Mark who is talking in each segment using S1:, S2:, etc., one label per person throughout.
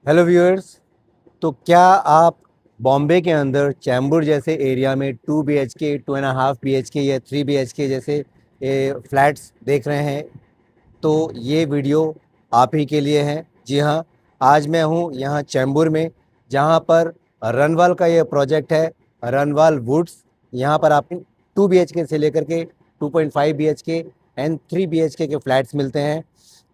S1: Hello viewers. तो क्या आप बॉम्बे के अंदर चैम्बूर जैसे एरिया में 2 BHK 2.5 BHK या 3 BHK जैसे फ्लैट्स देख रहे हैं? तो ये वीडियो आप ही के लिए है। जी हाँ, आज मैं हूँ यहाँ चैम्बूर में, जहाँ पर रनवाल का ये प्रोजेक्ट है, रनवाल वुड्स। यहाँ पर आपको 2 BHK से लेकर के 2.5 BHK एंड 3 BHK के फ्लैट्स मिलते हैं।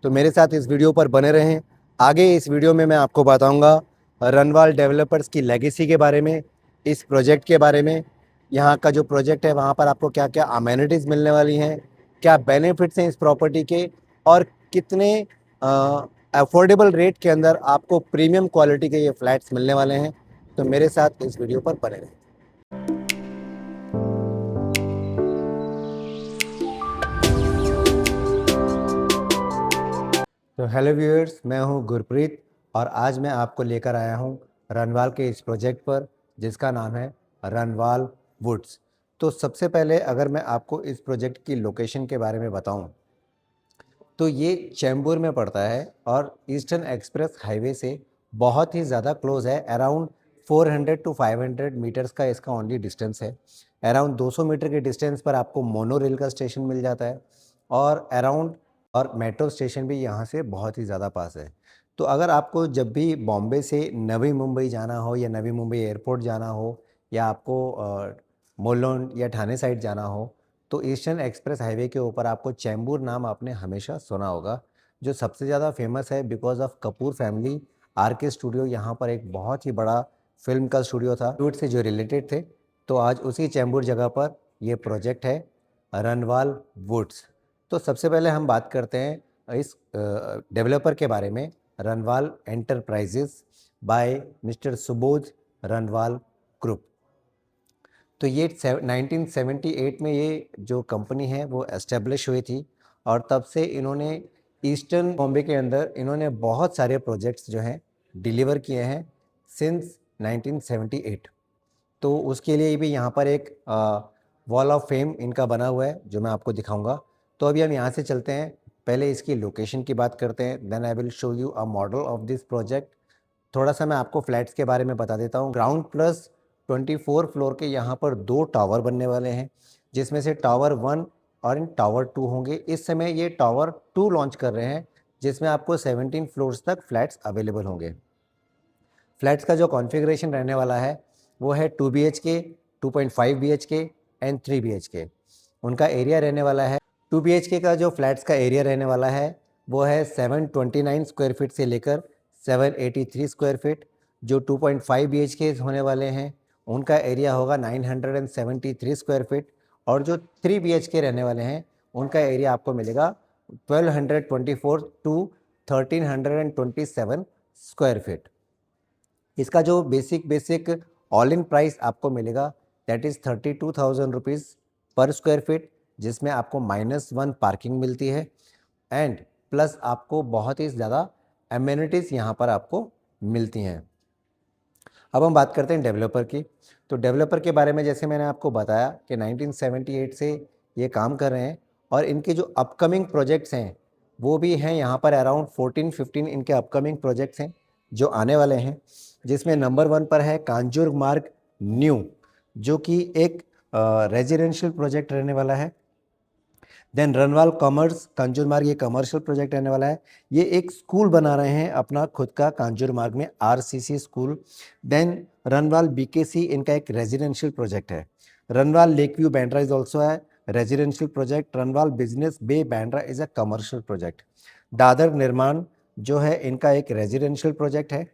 S1: तो मेरे साथ इस वीडियो पर बने रहें। आगे इस वीडियो में मैं आपको बताऊंगा रनवाल डेवलपर्स की लेगेसी के बारे में, इस प्रोजेक्ट के बारे में, यहाँ का जो प्रोजेक्ट है वहाँ पर आपको क्या क्या अमेनिटीज़ मिलने वाली हैं, क्या बेनिफिट्स हैं इस प्रॉपर्टी के, और कितने अफोर्डेबल रेट के अंदर आपको प्रीमियम क्वालिटी के ये फ्लैट्स मिलने वाले हैं। तो मेरे साथ इस वीडियो पर बने रहें। तो हेलो व्यूअर्स, मैं हूं गुरप्रीत और आज मैं आपको लेकर आया हूं रनवाल के इस प्रोजेक्ट पर, जिसका नाम है रनवाल वुड्स। तो सबसे पहले अगर मैं आपको इस प्रोजेक्ट की लोकेशन के बारे में बताऊं, तो ये चैम्बूर में पड़ता है और ईस्टर्न एक्सप्रेस हाईवे से बहुत ही ज़्यादा क्लोज है। अराउंड 400 टू 500 मीटर्स का इसका ओनली डिस्टेंस है। अराउंड 200 मीटर के डिस्टेंस पर आपको मोनो रेल का स्टेशन मिल जाता है और मेट्रो स्टेशन भी यहाँ से बहुत ही ज़्यादा पास है। तो अगर आपको जब भी बॉम्बे से नवी मुंबई जाना हो या नवी मुंबई एयरपोर्ट जाना हो, या आपको मोलोन या ठाणे साइड जाना हो, तो ईस्टर्न एक्सप्रेस हाईवे के ऊपर आपको चैम्बूर नाम आपने हमेशा सुना होगा, जो सबसे ज़्यादा फेमस है because of Kapoor family. R K studio यहाँ पर एक बहुत ही बड़ा फिल्म का स्टूडियो था, बॉलीवुड से जो रिलेटेड थे। तो आज उसी चैम्बूर जगह पर ये प्रोजेक्ट है, रनवाल वुड्स। तो सबसे पहले हम बात करते हैं इस डेवलपर के बारे में, Runwal enterprises by mister Subodh Runwal group. तो ये 1978 में ये जो कंपनी है वो एस्टेब्लिश हुई थी, और तब से इन्होंने ईस्टर्न बॉम्बे के अंदर इन्होंने बहुत सारे प्रोजेक्ट्स जो हैं डिलीवर किए हैं सिंस 1978। तो उसके लिए भी यहाँ पर एक वॉल ऑफ फेम इनका बना हुआ है, जो मैं आपको दिखाऊंगा। तो अभी हम यहाँ से चलते हैं, पहले इसकी लोकेशन की बात करते हैं, then I will show you a model of this project. थोड़ा सा मैं आपको फ्लैट्स के बारे में बता देता हूँ। ग्राउंड प्लस 24 फ्लोर के यहाँ पर 2 टावर बनने वाले हैं, जिसमें से टावर 1 और टावर 2 होंगे। इस समय ये टावर 2 लॉन्च कर रहे हैं, जिसमें आपको 17 फ्लोर्स तक फ्लैट्स अवेलेबल होंगे। फ्लैट्स का जो कॉन्फ़िगरेशन रहने वाला है वो है 2 BHK, 2.5 BHK एंड 3 BHK। उनका एरिया रहने वाला है, 2 BHK का जो फ्लैट्स का एरिया रहने वाला है वो है 729 स्क्वायर फीट से लेकर 783 स्क्वायर फीट। जो 2.5 BHK होने वाले हैं उनका एरिया होगा 973 स्क्वायर फीट, और जो 3 BHK रहने वाले हैं उनका एरिया आपको मिलेगा 1224 टू 1327 स्क्वायर फीट। इसका जो बेसिक ऑल इन प्राइस आपको मिलेगा दैट इज़ 32,000 रुपीज़ पर स्क्वायर फीट, जिसमें आपको -1 पार्किंग मिलती है एंड प्लस आपको बहुत ही ज़्यादा एमेनिटीज़ यहाँ पर आपको मिलती हैं। अब हम बात करते हैं डेवलपर की। तो डेवलपर के बारे में जैसे मैंने आपको बताया कि 1978 से ये काम कर रहे हैं, और इनके जो अपकमिंग प्रोजेक्ट्स हैं वो भी हैं यहाँ पर। अराउंड 14-15 इनके अपकमिंग प्रोजेक्ट्स हैं जो आने वाले हैं, जिसमें नंबर 1 पर है कांजूर मार्ग न्यू, जो कि एक रेजिडेंशियल प्रोजेक्ट रहने वाला है। देन रनवाल कॉमर्स कांजूर मार्ग, ये कमर्शियल प्रोजेक्ट रहने वाला है। ये एक स्कूल बना रहे हैं अपना खुद का कांजूर मार्ग में, RCC स्कूल। देन रनवाल BKC इनका एक रेजिडेंशियल प्रोजेक्ट है। Runwal lake view Bandra is also है residential project. Runwal business bay Bandra is a commercial project. Dadar Nirman जो है इनका एक रेजिडेंशियल प्रोजेक्ट है।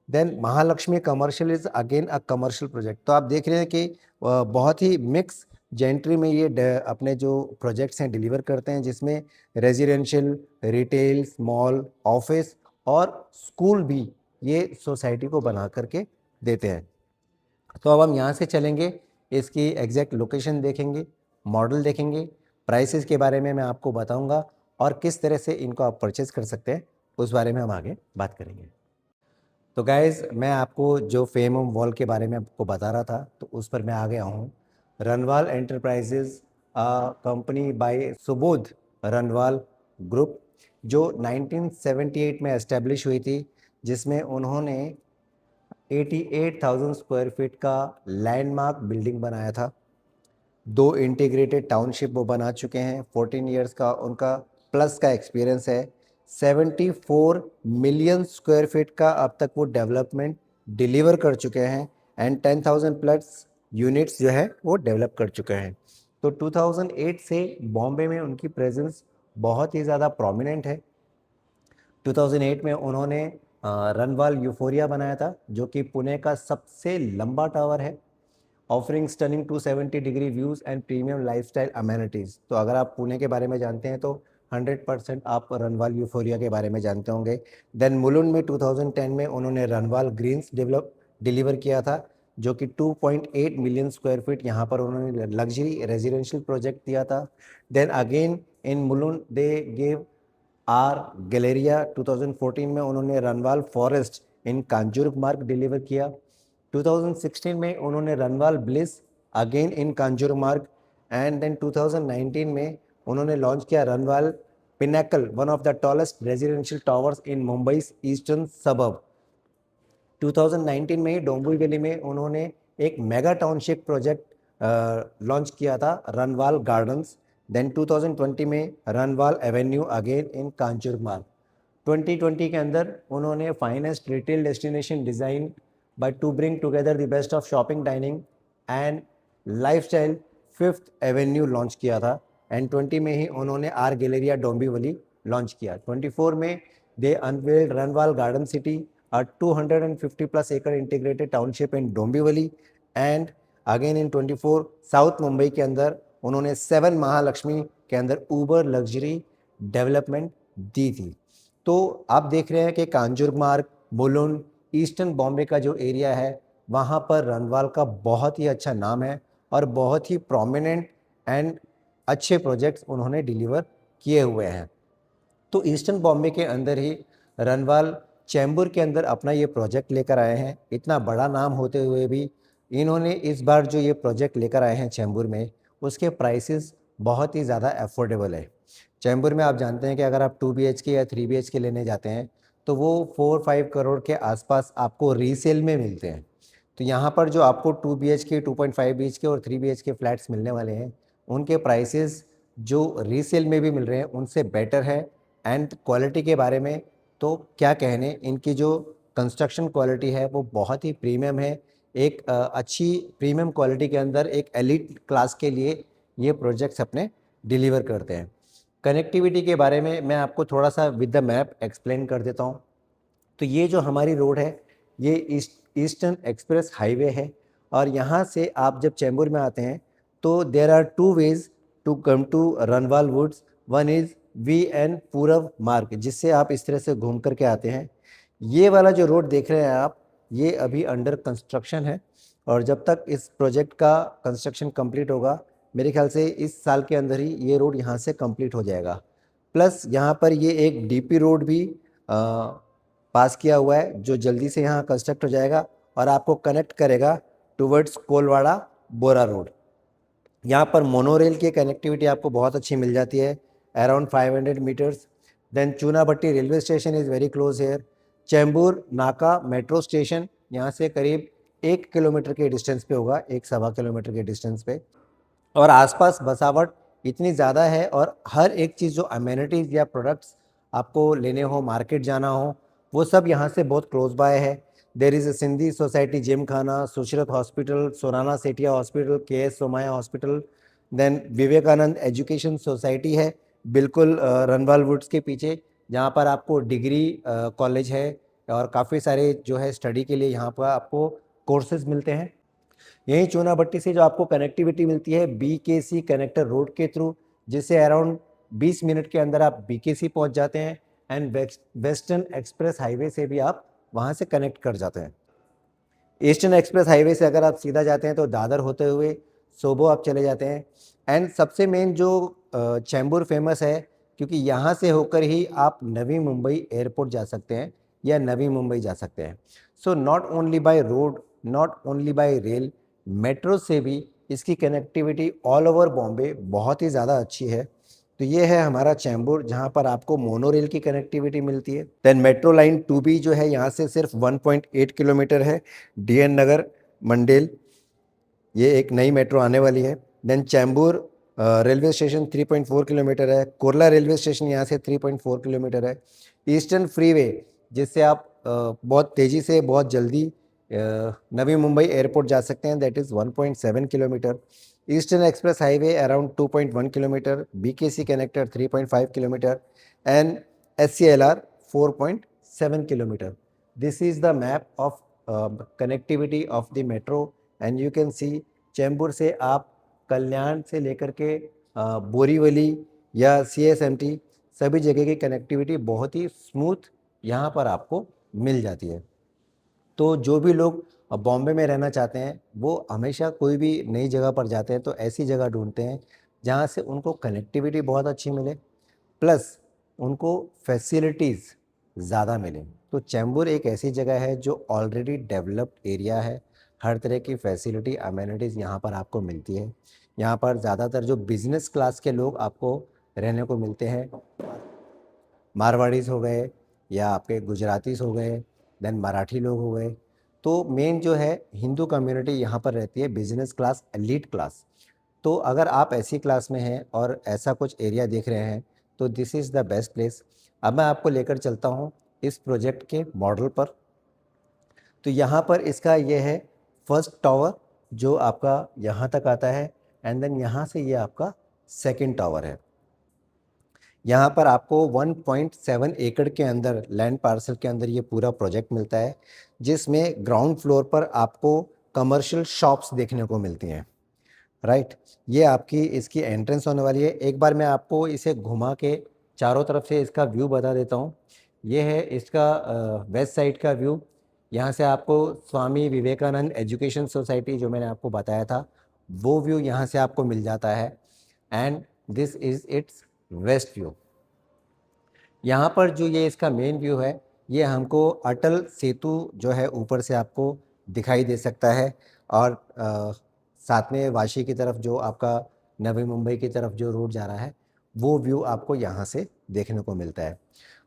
S1: Then Mahalaxmi commercial is again a commercial project. तो आप देख रहे हैं कि बहुत ही मिक्स जेंट्री में ये अपने जो प्रोजेक्ट्स हैं डिलीवर करते हैं, जिसमें रेजिडेंशियल, रिटेल, मॉल, ऑफिस और स्कूल भी ये सोसाइटी को बना करके देते हैं। तो अब हम यहाँ से चलेंगे, इसकी एग्जैक्ट लोकेशन देखेंगे, मॉडल देखेंगे, प्राइसेस के बारे में मैं आपको बताऊंगा, और किस तरह से इनको आप परचेज कर सकते हैं उस बारे में हम आगे बात करेंगे। तो गाइज़, मैं आपको जो फेम वॉल के बारे में आपको बता रहा था, तो उस पर मैं आ गया हूँ। Runwal enterprises company by Subodh Runwal group, जो 1978 में एस्टेब्लिश हुई थी। जिसमें उन्होंने 88,000 स्क्वायर फीट का लैंडमार्क बिल्डिंग बनाया था। 2 इंटीग्रेटेड टाउनशिप वो बना चुके हैं। 14 इयर्स का उनका प्लस का एक्सपीरियंस है। 74 मिलियन स्क्वायर फीट का अब तक वो डेवलपमेंट डिलीवर कर चुके हैं एंड 10,000 प्लस यूनिट्स जो है वो डेवलप कर चुके हैं। तो 2008 से बॉम्बे में उनकी प्रेजेंस बहुत ही ज़्यादा प्रोमिनेंट है। 2008 में उन्होंने रनवाल यूफोरिया बनाया था, जो कि पुणे का सबसे लंबा टावर है, offering stunning 270 degree views and premium lifestyle amenities. तो अगर आप पुणे के बारे में जानते हैं तो 100% आप रनवाल यूफोरिया के बारे में जानते होंगे। देन मुलुंड में 2010 में उन्होंने रनवाल ग्रीन्स डिलीवर किया था, जो कि 2.8 मिलियन स्क्वायर फीट यहाँ पर उन्होंने लग्जरी रेजिडेंशियल प्रोजेक्ट दिया था। Then again in Mulund they gave R galleria. 2014 में उन्होंने रनवाल फॉरेस्ट इन कांजूर मार्ग डिलीवर किया। 2016 में उन्होंने Runwal bliss again in Kanjur मार्ग एंड देन 2019 में उन्होंने लॉन्च किया Runwal pinnacle, one of the tallest residential towers in Mumbai eastern suburb. 2019 में ही डोंबिवली में उन्होंने एक मेगा टाउनशिप प्रोजेक्ट लॉन्च किया था, रनवाल गार्डन्स। देन 2020 में रनवाल एवेन्यू अगेन इन कांचुर मार्ग। 2020 के अंदर उन्होंने finest retail destination design by two bring together the best of shopping, dining and lifestyle, fifth Avenue launch किया था। एंड 20 में ही उन्होंने आर गैलेरिया डोंबिवली लॉन्च किया। 24 में they unveiled Runwal garden city, a 250 plus acre integrated township in Dombivli. And again in 24 south Mumbai के अंदर उन्होंने 7 महालक्ष्मी के अंदर ऊबर लग्जरी डेवलपमेंट दी थी। तो आप देख रहे हैं कि कांजूर मार्ग, मुलुंड, ईस्टर्न बॉम्बे का जो एरिया है वहाँ पर रनवाल का बहुत ही अच्छा नाम है और बहुत ही प्रोमिनेंट एंड अच्छे प्रोजेक्ट्स उन्होंने डिलीवर किए हुए हैं। तो ईस्टर्न बॉम्बे के अंदर ही रनवाल चैम्बूर के अंदर अपना ये प्रोजेक्ट लेकर आए हैं। इतना बड़ा नाम होते हुए भी इन्होंने इस बार जो ये प्रोजेक्ट लेकर आए हैं चैम्बूर में, उसके प्राइसेस बहुत ही ज़्यादा अफोर्डेबल है। चैम्बूर में आप जानते हैं कि अगर आप 2 BHK या 3 BHK लेने जाते हैं तो वो 4-5 करोड़ के आसपास आपको रीसेल में मिलते हैं। तो यहाँ पर जो आपको 2 BHK, 2.5 BHK और 3 BHK फ्लैट्स मिलने वाले हैं, उनके प्राइसेस जो रीसेल में भी मिल रहे हैं उनसे बेटर है। एंड क्वालिटी के बारे में तो क्या कहने, इनकी जो कंस्ट्रक्शन क्वालिटी है वो बहुत ही प्रीमियम है। एक अच्छी प्रीमियम क्वालिटी के अंदर एक एलिट क्लास के लिए ये प्रोजेक्ट्स अपने डिलीवर करते हैं। कनेक्टिविटी के बारे में मैं आपको थोड़ा सा विद द मैप एक्सप्लेन कर देता हूँ। तो ये जो हमारी रोड है ये ईस्टर्न एक्सप्रेस हाईवे है और यहाँ से आप जब चैम्बूर में आते हैं तो there are 2 ways to come to Runwal woods. One is VN Purab मार्ग, जिससे आप इस तरह से घूम करके आते हैं। ये वाला जो रोड देख रहे हैं आप, ये अभी अंडर कंस्ट्रक्शन है और जब तक इस प्रोजेक्ट का कंस्ट्रक्शन कंप्लीट होगा, मेरे ख्याल से इस साल के अंदर ही ये रोड यहाँ से कंप्लीट हो जाएगा। प्लस यहाँ पर ये एक DP रोड भी पास किया हुआ है जो जल्दी से यहाँ कंस्ट्रक्ट हो जाएगा और आपको कनेक्ट करेगा टुवर्ड्स कोलवाड़ा बोरा रोड। यहाँ पर मोनोरेल की कनेक्टिविटी आपको बहुत अच्छी मिल जाती है, around 500 metres. Then Chunabhatti railway station is very close here. Chembur Naka metro station यहाँ से करीब 1 किलोमीटर के डिस्टेंस पे होगा, 1-1.25 किलोमीटर के डिस्टेंस पे। और आसपास बसावट इतनी ज़्यादा है और हर एक चीज़ जो अमेनिटीज़ या प्रोडक्ट्स आपको लेने हो, मार्केट जाना हो, वो सब यहाँ से बहुत क्लोज बाय है। There is a Sindhi society, gymkhana, Sushrut hospital, Surana Sethia hospital, KS Somaiya hospital. Then Vivekanand education society है बिल्कुल रनवाल वुड्स के पीछे, जहाँ पर आपको डिग्री कॉलेज है और काफ़ी सारे जो है स्टडी के लिए यहाँ पर आपको कोर्सेज मिलते हैं। यहीं चूनाभट्टी से जो आपको कनेक्टिविटी मिलती है BKC कनेक्टर रोड के थ्रू, जिससे अराउंड 20 मिनट के अंदर आप BKC पहुंच जाते हैं एंड वेस्टर्न एक्सप्रेस हाईवे से भी आप वहां से कनेक्ट कर जाते हैं। ईस्टर्न एक्सप्रेस हाईवे से अगर आप सीधा जाते हैं तो दादर होते हुए सोबो आप चले जाते हैं। एंड सबसे मेन जो चैम्बूर फेमस है, क्योंकि यहाँ से होकर ही आप नवी मुंबई एयरपोर्ट जा सकते हैं या नवी मुंबई जा सकते हैं। So not only by road, not only by rail, metro से भी इसकी कनेक्टिविटी ऑल ओवर बॉम्बे बहुत ही ज़्यादा अच्छी है। तो ये है हमारा चैम्बूर, जहाँ पर आपको मोनोरेल की कनेक्टिविटी मिलती है। देन मेट्रो लाइन 2B जो है यहाँ से सिर्फ 1.8 किलोमीटर है, DN नगर मंडेल, ये एक नई मेट्रो आने वाली है। Then Chembur railway station 3.4 kilometre है। कुर्ला रेलवे स्टेशन यहाँ से 3.4 किलोमीटर है। ईस्टर्न फ्रीवे, जिससे आप बहुत तेज़ी से बहुत जल्दी नवी मुंबई एयरपोर्ट जा सकते हैं, that is 1.7 kilometre. Eastern express highway around 2.1 kilometre, BKC connector 3.5 kilometre and SCLR 4.7 kilometre. This is the map of connectivity of the metro and you can see Chembur से आप कल्याण से लेकर के बोरीवली या CSMT सभी जगह की कनेक्टिविटी बहुत ही स्मूथ यहाँ पर आपको मिल जाती है। तो जो भी लोग बॉम्बे में रहना चाहते हैं वो हमेशा कोई भी नई जगह पर जाते हैं तो ऐसी जगह ढूंढते हैं जहाँ से उनको कनेक्टिविटी बहुत अच्छी मिले, प्लस उनको फैसिलिटीज़ ज़्यादा मिलें। तो चैम्बूर एक ऐसी जगह है जो ऑलरेडी डेवलप्ड एरिया है, हर तरह की फैसिलिटी अमेनिटीज़ यहाँ पर आपको मिलती है। यहाँ पर ज़्यादातर जो बिज़नेस क्लास के लोग आपको रहने को मिलते हैं, मारवाड़ीज़ हो गए या आपके गुजरातीज़ हो गए, देन मराठी लोग हो गए। तो मेन जो है हिंदू कम्युनिटी यहाँ पर रहती है, बिजनेस क्लास, एलीट क्लास। तो अगर आप ऐसी क्लास में हैं और ऐसा कुछ एरिया देख रहे हैं तो this is the best place. अब मैं आपको लेकर चलता हूँ इस प्रोजेक्ट के मॉडल पर। तो यहाँ पर इसका ये है फर्स्ट टावर जो आपका यहाँ तक आता है, एंड देन यहाँ से ये आपका सेकंड टावर है। यहाँ पर आपको 1.7 एकड़ के अंदर लैंड पार्सल के अंदर ये पूरा प्रोजेक्ट मिलता है, जिसमें ग्राउंड फ्लोर पर आपको कमर्शियल शॉप्स देखने को मिलती हैं, राइट। ये आपकी इसकी एंट्रेंस होने वाली है। एक बार मैं आपको इसे घुमा के चारों तरफ से इसका व्यू बता देता हूँ। ये है इसका वेस्ट साइड का व्यू। यहाँ से आपको स्वामी विवेकानंद एजुकेशन सोसाइटी जो मैंने आपको बताया था वो व्यू यहाँ से आपको मिल जाता है, and this is its west view. यहाँ पर जो ये इसका मेन व्यू है, ये हमको अटल सेतु जो है ऊपर से आपको दिखाई दे सकता है, और साथ में वाशी की तरफ जो आपका नवी मुंबई की तरफ जो रोड जा रहा है वो व्यू आपको यहाँ से देखने को मिलता है।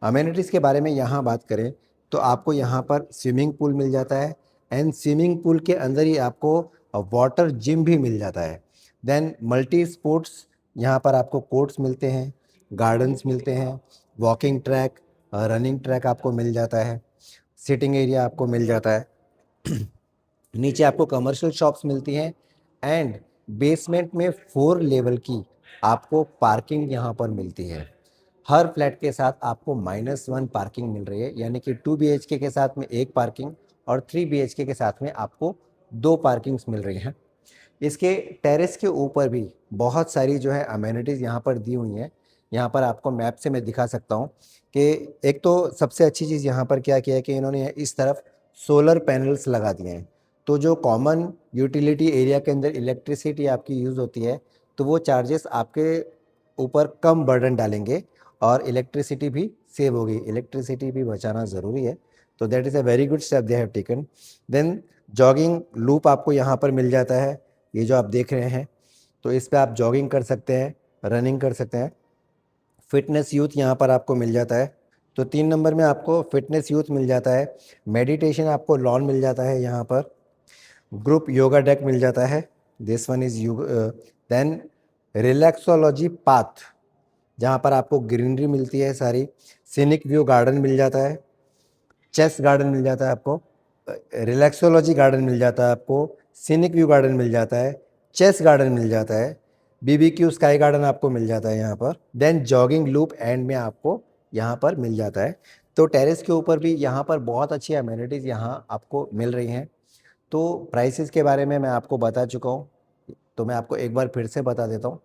S1: अमेनिटीज़ के बारे में यहाँ बात करें तो आपको यहाँ पर स्विमिंग पूल मिल जाता है, एंड स्विमिंग पूल के अंदर ही आपको वाटर जिम भी मिल जाता है। देन मल्टी स्पोर्ट्स, यहाँ पर आपको कोर्ट्स मिलते हैं, गार्डन्स मिलते हैं, वॉकिंग ट्रैक, रनिंग ट्रैक आपको मिल जाता है, सिटिंग एरिया आपको मिल जाता है। नीचे आपको कमर्शियल शॉप्स मिलती हैं, एंड बेसमेंट में 4 लेवल की आपको पार्किंग यहाँ पर मिलती है। हर फ्लैट के साथ आपको -1 पार्किंग मिल रही है, यानी कि 2 BHK के साथ में 1 पार्किंग और 3 BHK के साथ में आपको 2 पार्किंग्स मिल रही हैं। इसके टेरेस के ऊपर भी बहुत सारी जो है अमेनिटीज़ यहाँ पर दी हुई हैं। यहाँ पर आपको मैप से मैं दिखा सकता हूँ कि एक तो सबसे अच्छी चीज़ यहाँ पर क्या किया है कि इन्होंने इस तरफ सोलर पैनल्स लगा दिए हैं। तो जो कॉमन यूटिलिटी एरिया के अंदर इलेक्ट्रिसिटी आपकी यूज़ होती है तो वो चार्जेस आपके ऊपर कम बर्डन डालेंगे और इलेक्ट्रिसिटी भी सेव होगी। इलेक्ट्रिसिटी भी बचाना ज़रूरी है, तो that is a very good step they have taken. Then jogging loop आपको यहाँ पर मिल जाता है, ये जो आप देख रहे हैं, तो इस पे आप जॉगिंग कर सकते हैं, रनिंग कर सकते हैं। फिटनेस यूथ यहाँ पर आपको मिल जाता है, तो 3 नंबर में आपको फिटनेस यूथ मिल जाता है। मेडिटेशन आपको लॉन मिल जाता है यहाँ पर। ग्रुप योगा डेक मिल जाता है, this one is you. Then relaxology path, जहाँ पर आपको ग्रीनरी मिलती है सारी। सीनिक व्यू गार्डन मिल जाता है, चेस गार्डन मिल जाता है आपको, रिलैक्सोलॉजी गार्डन मिल जाता है आपको, सीनिक व्यू गार्डन मिल जाता है, चेस गार्डन मिल जाता है, BBQ स्काई गार्डन आपको मिल जाता है यहाँ पर। देन जॉगिंग लूप एंड में आपको यहाँ पर मिल जाता है। तो टेरेस के ऊपर भी यहाँ पर बहुत अच्छी अमेनिटीज़ यहाँ आपको मिल रही हैं। तो प्राइसेस के बारे में मैं आपको बता चुका हूँ, तो मैं आपको एक बार फिर से बता देता हूँ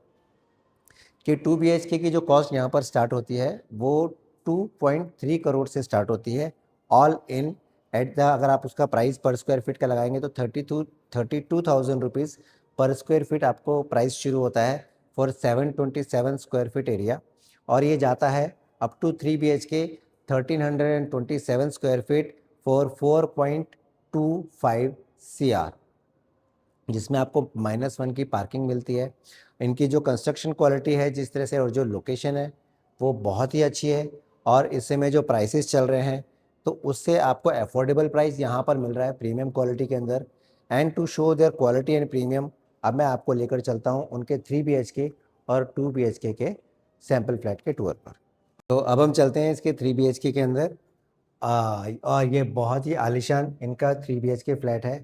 S1: कि 2 BHK की जो कॉस्ट यहाँ पर स्टार्ट होती है वो 2.3 करोड़ से स्टार्ट होती है ऑल इन एट द। अगर आप उसका प्राइस पर स्क्वायर फीट का लगाएंगे तो 32,000 रुपीज़ पर स्क्वायर फीट आपको प्राइस शुरू होता है फॉर 727 स्क्वायर फीट एरिया, और ये जाता है up to 3 BHK 1327 square feet for 4.25 CR। जिसमें आपको -1 की पार्किंग मिलती है। इनकी जो कंस्ट्रक्शन क्वालिटी है जिस तरह से और जो लोकेशन है वो बहुत ही अच्छी है, और इस समय जो प्राइसेस चल रहे हैं तो उससे आपको अफोर्डेबल प्राइस यहाँ पर मिल रहा है प्रीमियम क्वालिटी के अंदर। And to show their quality and premium, अब मैं आपको लेकर चलता हूँ उनके 3 BHK और 2 BHK के सैम्पल फ्लैट के टूर पर। तो अब हम चलते हैं इसके 3 BHK के अंदर। और ये बहुत ही आलीशान इनका 3 BHK फ्लैट है।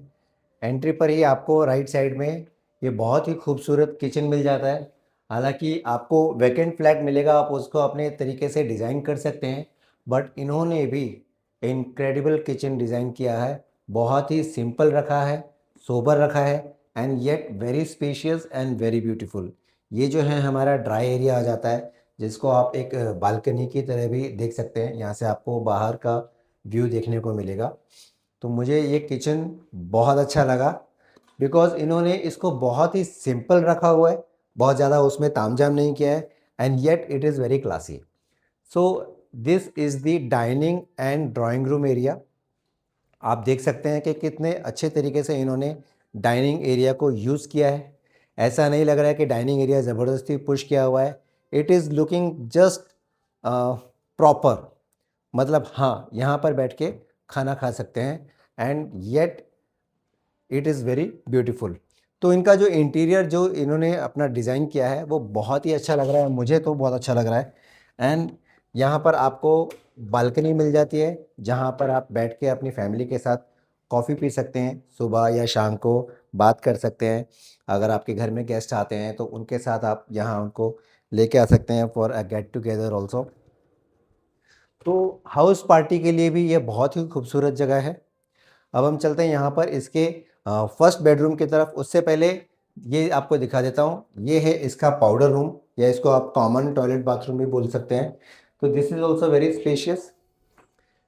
S1: एंट्री पर ही आपको राइट साइड में ये बहुत ही खूबसूरत किचन मिल जाता है। हालांकि आपको वैकेंट फ्लैट मिलेगा, आप उसको अपने तरीके से डिज़ाइन कर सकते हैं, बट इन्होंने भी इनक्रेडिबल किचन डिज़ाइन किया है। बहुत ही सिंपल रखा है, सोबर रखा है, and yet very spacious and very beautiful. ये जो है हमारा ड्राई एरिया आ जाता है, जिसको आप एक बालकनी की तरह भी देख सकते हैं। यहाँ से आपको बाहर का व्यू देखने को मिलेगा। तो मुझे ये किचन बहुत अच्छा लगा, बिकॉज़ इन्होंने इसको बहुत ही सिंपल रखा हुआ है, बहुत ज़्यादा उसमें तामझाम नहीं किया है, and yet it is very classy. So this is the dining and drawing room area. आप देख सकते हैं कि कितने अच्छे तरीके से इन्होंने डाइनिंग एरिया को यूज़ किया है। ऐसा नहीं लग रहा है कि डाइनिंग एरिया ज़बरदस्ती पुश किया हुआ है। It is looking just proper. मतलब हाँ, यहाँ पर बैठ के खाना खा सकते हैं, and yet it is very beautiful. तो इनका जो इंटीरियर जो इन्होंने अपना डिज़ाइन किया है वो बहुत ही अच्छा लग रहा है, मुझे तो बहुत अच्छा लग रहा है। एंड यहाँ पर आपको बालकनी मिल जाती है, जहाँ पर आप बैठ के अपनी फैमिली के साथ कॉफ़ी पी सकते हैं, सुबह या शाम को बात कर सकते हैं। अगर आपके घर में गेस्ट आते हैं तो उनके साथ आप यहाँ उनको लेके आ सकते हैं for a get together also. तो हाउस पार्टी के लिए भी ये बहुत ही खूबसूरत जगह है। अब हम चलते हैं यहाँ पर इसके फर्स्ट बेडरूम की तरफ। उससे पहले ये आपको दिखा देता हूँ, ये है इसका पाउडर रूम, या इसको आप कॉमन टॉयलेट बाथरूम भी बोल सकते हैं। तो this is also very spacious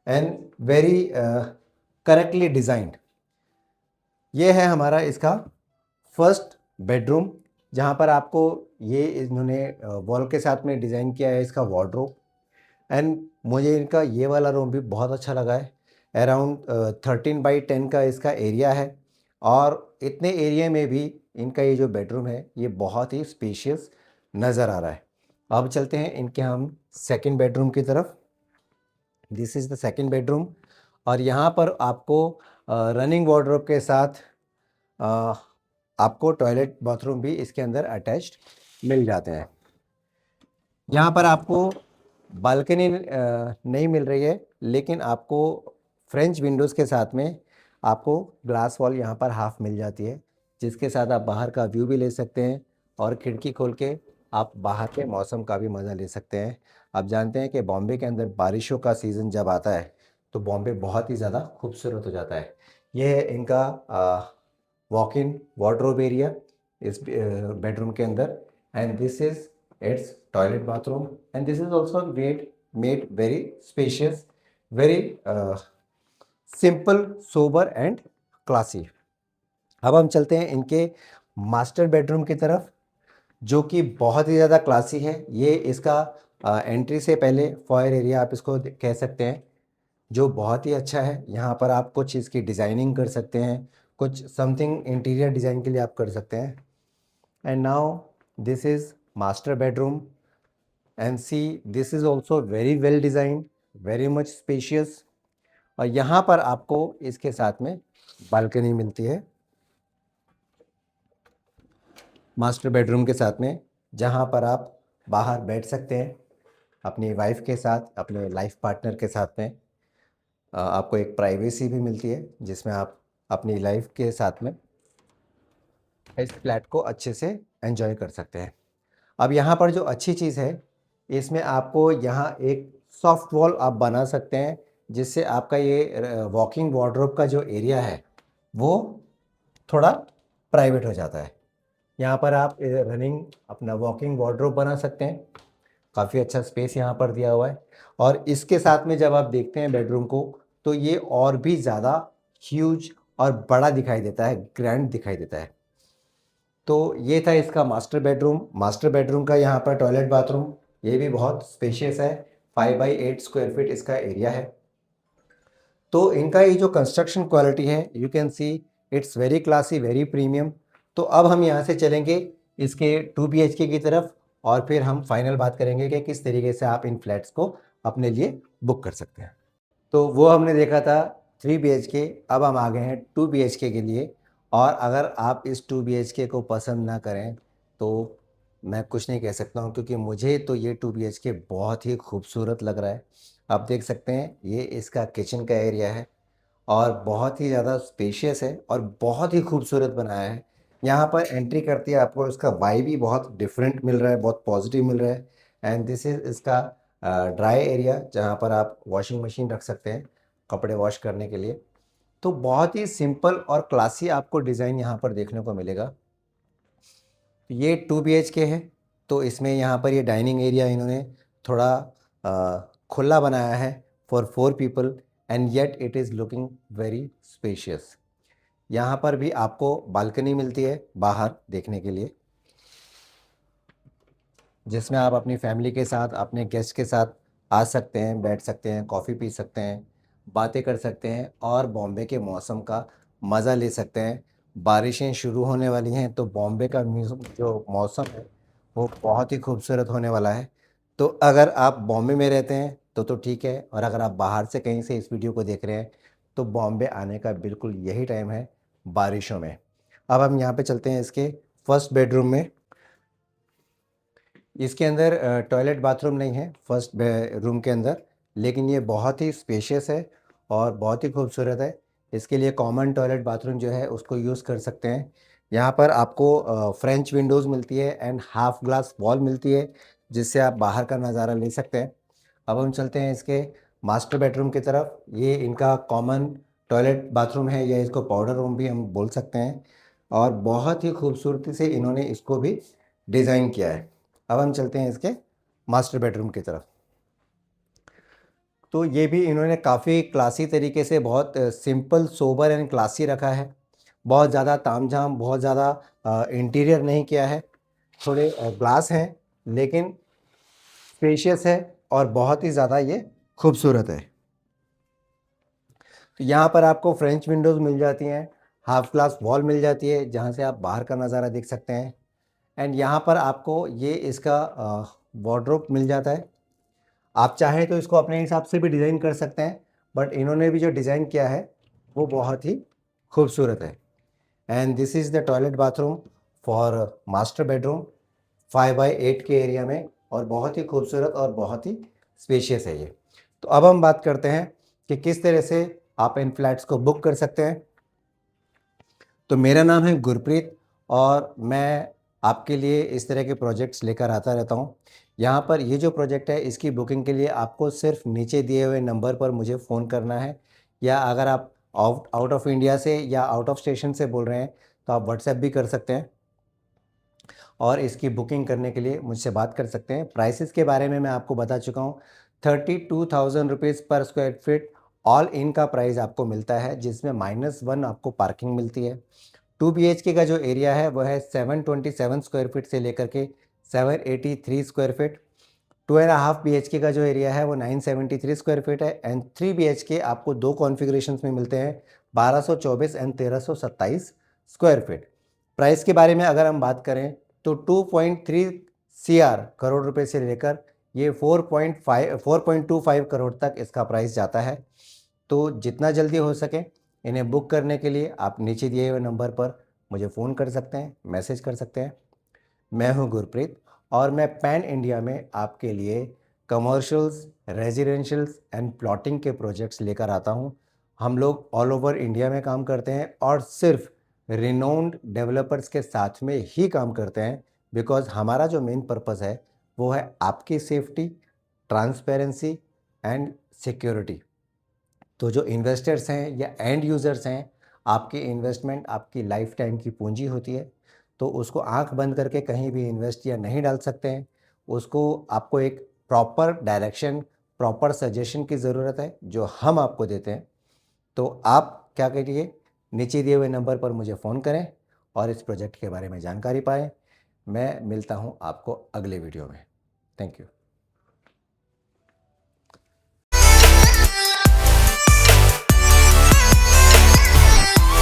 S1: and very correctly designed. ये है हमारा इसका फर्स्ट बेडरूम, जहाँ पर आपको ये इन्होंने वॉल के साथ में डिज़ाइन किया है इसका वार्डरोब। एंड मुझे इनका ये वाला रूम भी बहुत अच्छा लगा है। अराउंड 13x10 का इसका एरिया है, और इतने एरिया में भी इनका ये जो बेडरूम है ये बहुत ही स्पेशियस नज़र आ रहा है। अब चलते हैं इनके हम सेकंड बेडरूम की तरफ। This is the second bedroom, और यहाँ पर आपको रनिंग वार्डरोब के साथ अ, आपको टॉयलेट बाथरूम भी इसके अंदर अटैच्ड मिल जाते हैं। यहाँ पर आपको बालकनी नहीं मिल रही है, लेकिन आपको फ्रेंच विंडोज़ के साथ में आपको ग्लास वॉल यहाँ पर हाफ मिल जाती है, जिसके साथ आप बाहर का व्यू भी ले सकते हैं, और खिड़की खोल के आप बाहर के मौसम का भी मज़ा ले सकते हैं। आप जानते हैं कि बॉम्बे के अंदर बारिशों का सीज़न जब आता है तो बॉम्बे बहुत ही ज़्यादा खूबसूरत हो जाता है। ये है इनका वॉक इन वार्डरोब एरिया इस बेडरूम के अंदर, and this is its toilet bathroom, and this is also made very spacious, very simple, sober and classy। अब हम चलते हैं इनके मास्टर बेडरूम की तरफ, जो कि बहुत ही ज़्यादा क्लासी है। ये इसका एंट्री से पहले फॉयर एरिया आप इसको कह सकते हैं, जो बहुत ही अच्छा है। यहाँ पर आप कुछ इसकी डिज़ाइनिंग कर सकते हैं, कुछ समथिंग इंटीरियर डिज़ाइन के लिए आप कर सकते हैं। And now this is master bedroom, and see this is also very well designed, very much spacious. और यहाँ पर आपको इसके साथ में बालकनी मिलती है मास्टर बेडरूम के साथ में, जहाँ पर आप बाहर बैठ सकते हैं अपनी वाइफ के साथ, अपने लाइफ पार्टनर के साथ में। आपको एक प्राइवेसी भी मिलती है, जिसमें आप अपनी लाइफ के साथ में इस फ्लैट को अच्छे से एंजॉय कर सकते हैं। अब यहाँ पर जो अच्छी चीज़ है, इसमें आपको यहाँ एक सॉफ्ट वॉल आप बना सकते हैं, जिससे आपका ये वॉकिंग वार्डरोब का जो एरिया है वो थोड़ा प्राइवेट हो जाता है। यहाँ पर आप रनिंग अपना वॉकिंग वार्डरोब बना सकते हैं। काफ़ी अच्छा स्पेस यहाँ पर दिया हुआ है, और इसके साथ में जब आप देखते हैं बेडरूम को तो ये और भी ज़्यादा ह्यूज और बड़ा दिखाई देता है, ग्रैंड दिखाई देता है। तो ये था इसका मास्टर बेडरूम। मास्टर बेडरूम का यहाँ पर टॉयलेट बाथरूम ये भी बहुत स्पेशियस है। 5x8 स्क्वायर फीट इसका एरिया है। तो इनका ये जो कंस्ट्रक्शन क्वालिटी है, you can see it's very classy, very premium. तो अब हम यहाँ से चलेंगे इसके 2 BHK की तरफ और फिर हम फाइनल बात करेंगे कि किस तरीके से आप इन फ्लैट्स को अपने लिए बुक कर सकते हैं। तो वो हमने देखा था 3 BHK, अब हम आ गए हैं 2 BHK के लिए। और अगर आप इस 2 BHK को पसंद ना करें तो मैं कुछ नहीं कह सकता हूँ, क्योंकि मुझे तो ये 2 BHK बहुत ही खूबसूरत लग रहा है। आप देख सकते हैं ये इसका किचन का एरिया है और बहुत ही ज़्यादा स्पेशियस है और बहुत ही खूबसूरत बनाया है। यहाँ पर एंट्री करती है आपको इसका वाइब भी बहुत डिफरेंट मिल रहा है, बहुत पॉजिटिव मिल रहा है। एंड दिस इज़ इसका ड्राई एरिया, जहाँ पर आप वॉशिंग मशीन रख सकते हैं कपड़े वॉश करने के लिए। तो बहुत ही सिंपल और क्लासी आपको डिज़ाइन यहाँ पर देखने को मिलेगा। ये 2 BHK है, तो इसमें यहाँ पर ये डाइनिंग एरिया इन्होंने थोड़ा खुला बनाया है for 4 people, and yet it is looking very spacious. यहाँ पर भी आपको बालकनी मिलती है बाहर देखने के लिए, जिसमें आप अपनी फैमिली के साथ, अपने गेस्ट के साथ आ सकते हैं, बैठ सकते हैं, कॉफ़ी पी सकते हैं, बातें कर सकते हैं और बॉम्बे के मौसम का मज़ा ले सकते हैं। बारिशें शुरू होने वाली हैं, तो बॉम्बे का जो मौसम है वो बहुत ही खूबसूरत होने वाला है। तो अगर आप बॉम्बे में रहते हैं तो ठीक है, और अगर आप बाहर से कहीं से इस वीडियो को देख रहे हैं तो बॉम्बे आने का बिल्कुल यही टाइम है, बारिशों में। अब हम यहाँ पे चलते हैं इसके फर्स्ट बेडरूम में। इसके अंदर टॉयलेट बाथरूम नहीं है फर्स्ट रूम के अंदर, लेकिन ये बहुत ही स्पेशियस है और बहुत ही खूबसूरत है। इसके लिए कॉमन टॉयलेट बाथरूम जो है उसको यूज़ कर सकते हैं। यहाँ पर आपको फ्रेंच विंडोज़ मिलती है एंड हाफ ग्लास वॉल मिलती है, जिससे आप बाहर का नज़ारा ले सकते हैं। अब हम चलते हैं इसके मास्टर बेडरूम की तरफ। ये इनका कॉमन टॉयलेट बाथरूम है, या इसको पाउडर रूम भी हम बोल सकते हैं, और बहुत ही खूबसूरती से इन्होंने इसको भी डिज़ाइन किया है। अब हम चलते हैं इसके मास्टर बेडरूम की तरफ। तो ये भी इन्होंने काफ़ी क्लासी तरीके से, बहुत सिंपल, सोबर एंड क्लासी रखा है। बहुत ज़्यादा तामझाम, बहुत ज़्यादा इंटीरियर नहीं किया है। थोड़े ग्लास हैं, लेकिन स्पेशियस है और बहुत ही ज़्यादा ये खूबसूरत है। तो यहाँ पर आपको फ्रेंच विंडोज़ मिल जाती हैं, हाफ ग्लास वॉल मिल जाती है जहाँ से आप बाहर का नज़ारा देख सकते हैं। एंड यहाँ पर आपको ये इसका वार्डरोब मिल जाता है। आप चाहें तो इसको अपने हिसाब से भी डिज़ाइन कर सकते हैं, बट इन्होंने भी जो डिज़ाइन किया है वो बहुत ही खूबसूरत है। And this is the toilet bathroom for master bedroom 5x8 के एरिया में, और बहुत ही खूबसूरत और बहुत ही स्पेशियस है ये। तो अब हम बात करते हैं कि किस तरह से आप इन फ्लैट्स को बुक कर सकते हैं। तो मेरा नाम है गुरप्रीत और मैं आपके लिए इस तरह के प्रोजेक्ट्स लेकर आता रहता हूँ। यहाँ पर ये जो प्रोजेक्ट है इसकी बुकिंग के लिए आपको सिर्फ नीचे दिए हुए नंबर पर मुझे फ़ोन करना है, या अगर आप आउट ऑफ इंडिया से या आउट ऑफ स्टेशन से बोल रहे हैं तो आप व्हाट्सएप भी कर सकते हैं और इसकी बुकिंग करने के लिए मुझसे बात कर सकते हैं। प्राइसेस के बारे में मैं आपको बता चुका हूँ। 32,000 रुपीज़ पर स्क्वायर फीट ऑल इन का प्राइस आपको मिलता है, जिसमें -1 आपको पार्किंग मिलती है। 2 BHK का जो एरिया है वो है 727 स्क्वायर फीट से लेकर के 783 स्क्वायर फीट। 2.5 BHK का जो एरिया है वो 973 स्क्वायर फीट है। एंड 3 BHK आपको दो कॉन्फ़िगरेशंस में मिलते हैं, 1224 एंड 1327 स्क्वायर फीट। प्राइस के बारे में अगर हम बात करें तो 2.3 करोड़ रुपए से लेकर ये 4.25 करोड़ तक इसका प्राइस जाता है। तो जितना जल्दी हो सके इन्हें बुक करने के लिए आप नीचे दिए हुए नंबर पर मुझे फ़ोन कर सकते हैं, मैसेज कर सकते हैं। मैं हूं गुरप्रीत और मैं पैन इंडिया में आपके लिए कमर्शियल्स, रेजिडेंशियल्स एंड प्लॉटिंग के प्रोजेक्ट्स लेकर आता हूं। हम लोग ऑल ओवर इंडिया में काम करते हैं और सिर्फ रिनोन्ड डेवलपर्स के साथ में ही काम करते हैं, बिकॉज़ हमारा जो मेन पर्पस है वो है आपकी सेफ्टी, ट्रांसपेरेंसी एंड सिक्योरिटी। तो जो इन्वेस्टर्स हैं या एंड यूज़र्स हैं, आपकी इन्वेस्टमेंट आपकी लाइफ टाइम की पूंजी होती है, तो उसको आंख बंद करके कहीं भी इन्वेस्ट या नहीं डाल सकते हैं। उसको आपको एक प्रॉपर डायरेक्शन, प्रॉपर सजेशन की ज़रूरत है जो हम आपको देते हैं। तो आप क्या करिए, नीचे दिए हुए नंबर पर मुझे फ़ोन करें और इस प्रोजेक्ट के बारे में जानकारी पाएँ। मैं मिलता हूँ आपको अगले वीडियो में। Thank you.